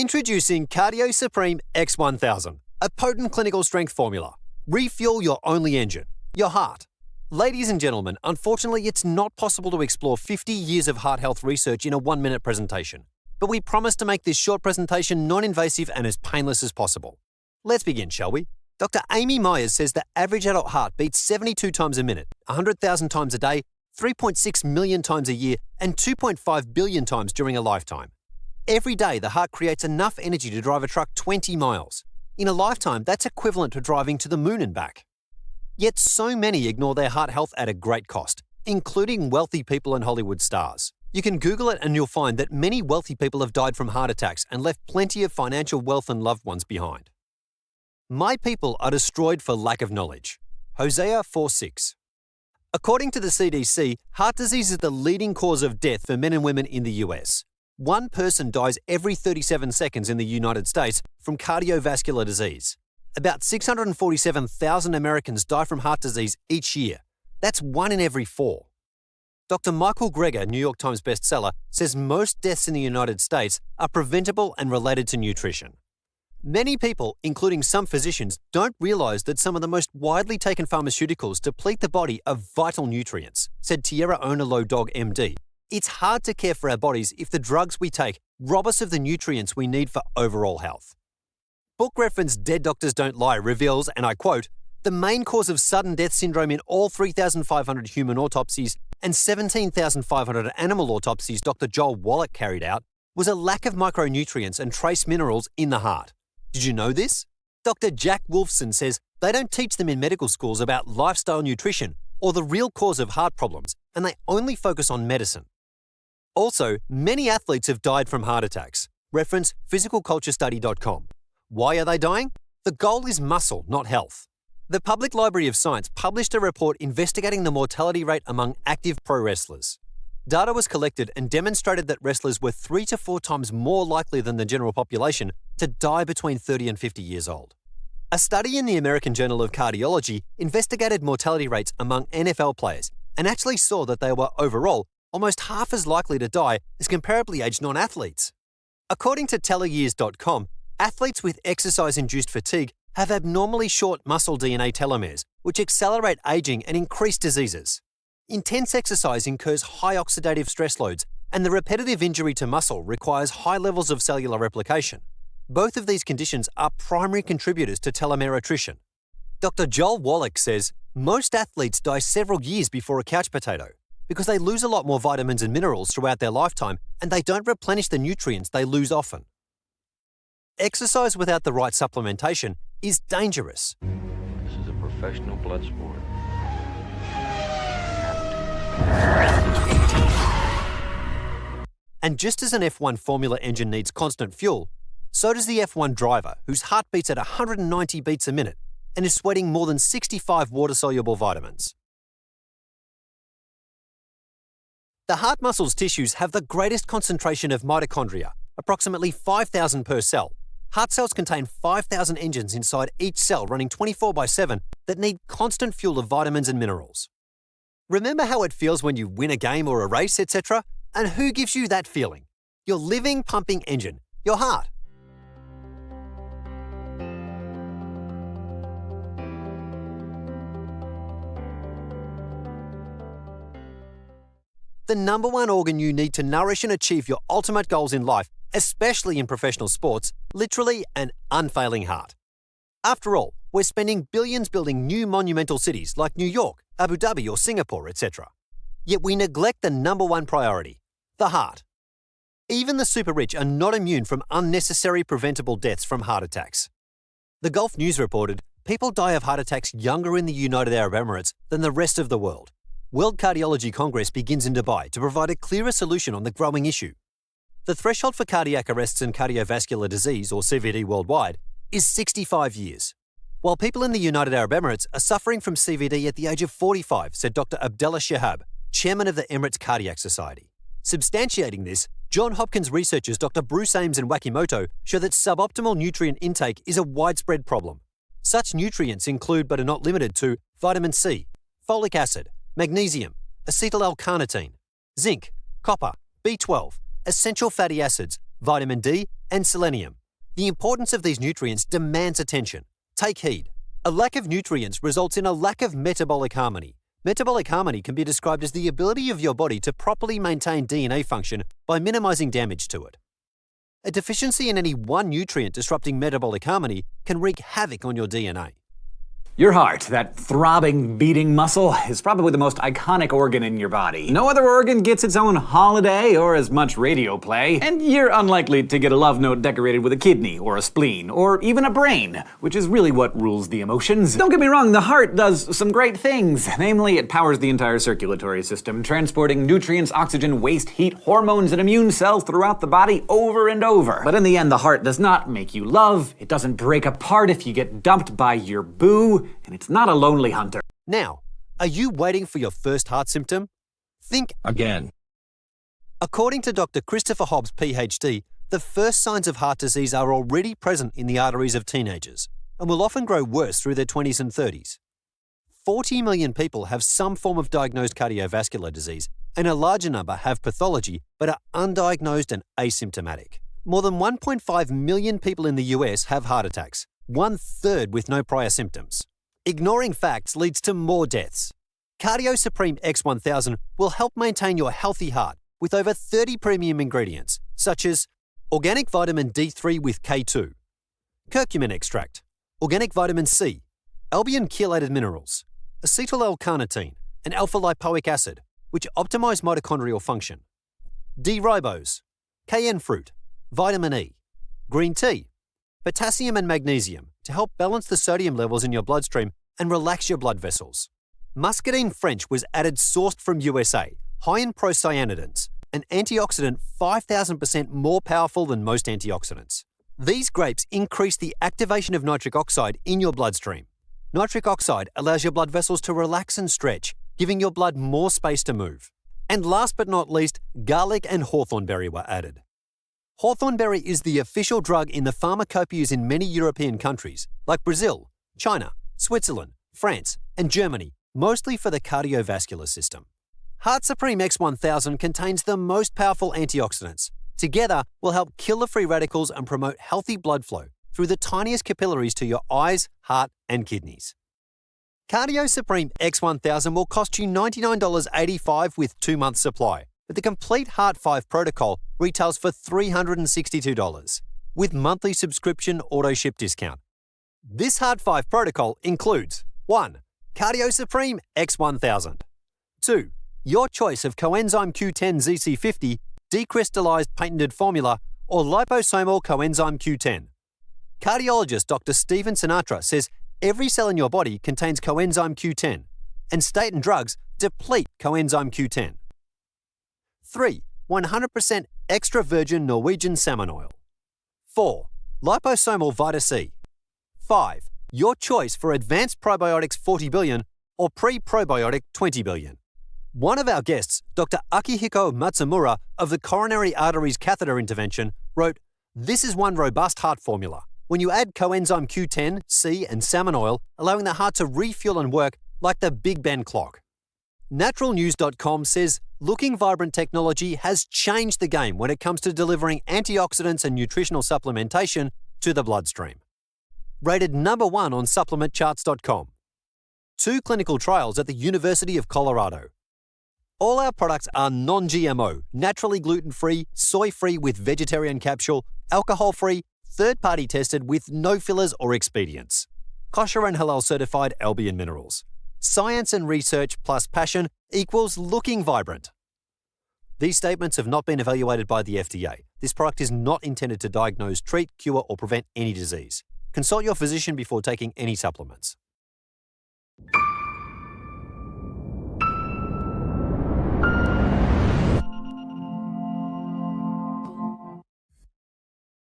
Introducing Cardio Supreme X1000, a potent clinical strength formula. Refuel your only engine, your heart. Ladies and gentlemen, unfortunately, it's not possible to explore 50 years of heart health research in a 1-minute presentation. But we promise to make this short presentation non-invasive and as painless as possible. Let's begin, shall we? Dr. Amy Myers says the average adult heart beats 72 times a minute, 100,000 times a day, 3.6 million times a year, and 2.5 billion times during a lifetime. Every day, the heart creates enough energy to drive a truck 20 miles. In a lifetime, that's equivalent to driving to the moon and back. Yet so many ignore their heart health at a great cost, including wealthy people and Hollywood stars. You can Google it and you'll find that many wealthy people have died from heart attacks and left plenty of financial wealth and loved ones behind. My people are destroyed for lack of knowledge. Hosea 4:6. According to the CDC, heart disease is the leading cause of death for men and women in the US. One person dies every 37 seconds in the United States from cardiovascular disease. About 647,000 Americans die from heart disease each year. That's 1 in every 4. Dr. Michael Greger, New York Times bestseller, says most deaths in the United States are preventable and related to nutrition. Many people, including some physicians, don't realize that some of the most widely taken pharmaceuticals deplete the body of vital nutrients, said Tierra Onalo Dog MD. It's hard to care for our bodies if the drugs we take rob us of the nutrients we need for overall health. Book reference Dead Doctors Don't Lie reveals, and I quote, the main cause of sudden death syndrome in all 3,500 human autopsies and 17,500 animal autopsies Dr. Joel Wallach carried out was a lack of micronutrients and trace minerals in the heart. Did you know this? Dr. Jack Wolfson says they don't teach them in medical schools about lifestyle nutrition or the real cause of heart problems, and they only focus on medicine. Also, many athletes have died from heart attacks. Reference physicalculturestudy.com. Why are they dying? The goal is muscle, not health. The Public Library of Science published a report investigating the mortality rate among active pro wrestlers. Data was collected and demonstrated that wrestlers were 3 to 4 times more likely than the general population to die between 30 and 50 years old. A study in the American Journal of Cardiology investigated mortality rates among NFL players and actually saw that they were overall almost half as likely to die as comparably aged non-athletes. According to teleyears.com, athletes with exercise-induced fatigue have abnormally short muscle DNA telomeres, which accelerate aging and increase diseases. Intense exercise incurs high oxidative stress loads, and the repetitive injury to muscle requires high levels of cellular replication. Both of these conditions are primary contributors to telomere attrition. Dr. Joel Wallach says most athletes die several years before a couch potato because they lose a lot more vitamins and minerals throughout their lifetime and they don't replenish the nutrients they lose often. Exercise without the right supplementation is dangerous. This is a professional blood sport. And just as an F1 Formula engine needs constant fuel, so does the F1 driver, whose heart beats at 190 beats a minute and is sweating more than 65 water-soluble vitamins. The heart muscle's tissues have the greatest concentration of mitochondria, approximately 5,000 per cell. Heart cells contain 5,000 engines inside each cell running 24/7 that need constant fuel of vitamins and minerals. Remember how it feels when you win a game or a race, etc.? And who gives you that feeling? Your living, pumping engine, your heart. The number one organ you need to nourish and achieve your ultimate goals in life, especially in professional sports, literally an unfailing heart. After all, we're spending billions building new monumental cities like New York, Abu Dhabi or Singapore, etc. Yet we neglect the number one priority, the heart. Even the super rich are not immune from unnecessary preventable deaths from heart attacks. The Gulf News reported, people die of heart attacks younger in the United Arab Emirates than the rest of the world. World Cardiology Congress begins in Dubai to provide a clearer solution on the growing issue. The threshold for cardiac arrests and cardiovascular disease, or CVD worldwide, is 65 years. While people in the United Arab Emirates are suffering from CVD at the age of 45, said Dr. Abdullah Shihab, chairman of the Emirates Cardiac Society. Substantiating this, Johns Hopkins researchers Dr. Bruce Ames and Wakimoto show that suboptimal nutrient intake is a widespread problem. Such nutrients include, but are not limited to, vitamin C, folic acid, magnesium, acetyl-L-carnitine, zinc, copper, B12, essential fatty acids, vitamin D, and selenium. The importance of these nutrients demands attention. Take heed. A lack of nutrients results in a lack of metabolic harmony. Metabolic harmony can be described as the ability of your body to properly maintain DNA function by minimizing damage to it. A deficiency in any one nutrient disrupting metabolic harmony can wreak havoc on your DNA. Your heart, that throbbing, beating muscle, is probably the most iconic organ in your body. No other organ gets its own holiday or as much radio play, and you're unlikely to get a love note decorated with a kidney or a spleen or even a brain, which is really what rules the emotions. Don't get me wrong, the heart does some great things. Namely, it powers the entire circulatory system, transporting nutrients, oxygen, waste, heat, hormones, and immune cells throughout the body over and over. But in the end, the heart does not make you love, it doesn't break apart if you get dumped by your boo, and it's not a lonely hunter. Now, are you waiting for your first heart symptom? Think Again. According to Dr. Christopher Hobbs, PhD, the first signs of heart disease are already present in the arteries of teenagers and will often grow worse through their 20s and 30s. 40 million people have some form of diagnosed cardiovascular disease, and a larger number have pathology but are undiagnosed and asymptomatic. More than 1.5 million people in the US have heart attacks, 1/3 with no prior symptoms. Ignoring facts leads to more deaths. Cardio Supreme X1000 will help maintain your healthy heart with over 30 premium ingredients, such as organic vitamin D3 with K2, curcumin extract, organic vitamin C, Albion chelated minerals, acetyl L-carnitine, and alpha-lipoic acid, which optimize mitochondrial function, D-ribose, cayenne fruit, vitamin E, green tea, potassium and magnesium to help balance the sodium levels in your bloodstream and relax your blood vessels. Muscadine French was added sourced from USA, high in procyanidins, an antioxidant 5,000% more powerful than most antioxidants. These grapes increase the activation of nitric oxide in your bloodstream. Nitric oxide allows your blood vessels to relax and stretch, giving your blood more space to move. And last but not least, garlic and hawthornberry were added. Hawthornberry is the official drug in the pharmacopoeias in many European countries, like Brazil, China, Switzerland, France, and Germany, mostly for the cardiovascular system. Heart Supreme X1000 contains the most powerful antioxidants. Together, will help kill the free radicals and promote healthy blood flow through the tiniest capillaries to your eyes, heart, and kidneys. Cardio Supreme X1000 will cost you $99.85 with 2 months supply, but the complete Heart 5 protocol retails for $362 with monthly subscription auto-ship discount. This Heart 5 protocol includes 1. Cardio Supreme X1000 2. Your choice of coenzyme Q10 ZC50 decrystallized patented formula or liposomal coenzyme Q10. Cardiologist Dr. Stephen Sinatra says every cell in your body contains coenzyme Q10, and statin drugs deplete coenzyme Q10. 3. 100% extra virgin Norwegian salmon oil. 4. Liposomal Vita C. 5. Your choice for Advanced Probiotics 40 billion or Pre-Probiotic 20 billion. One of our guests, Dr. Akihiko Matsumura of the Coronary Arteries Catheter Intervention, wrote, "This is one robust heart formula. When you add coenzyme Q10, C, and salmon oil, allowing the heart to refuel and work like the Big Ben clock." Naturalnews.com says Looking Vibrant technology has changed the game when it comes to delivering antioxidants and nutritional supplementation to the bloodstream. Rated number 1 on supplementcharts.com. 2 clinical trials at the University of Colorado. All our products are non-GMO, naturally gluten-free, soy-free with vegetarian capsule, alcohol-free, third-party tested with no fillers or expedients. Kosher and halal certified Albion minerals. Science and research plus passion equals looking vibrant. These statements have not been evaluated by the FDA. This product is not intended to diagnose, treat, cure, or prevent any disease. Consult your physician before taking any supplements.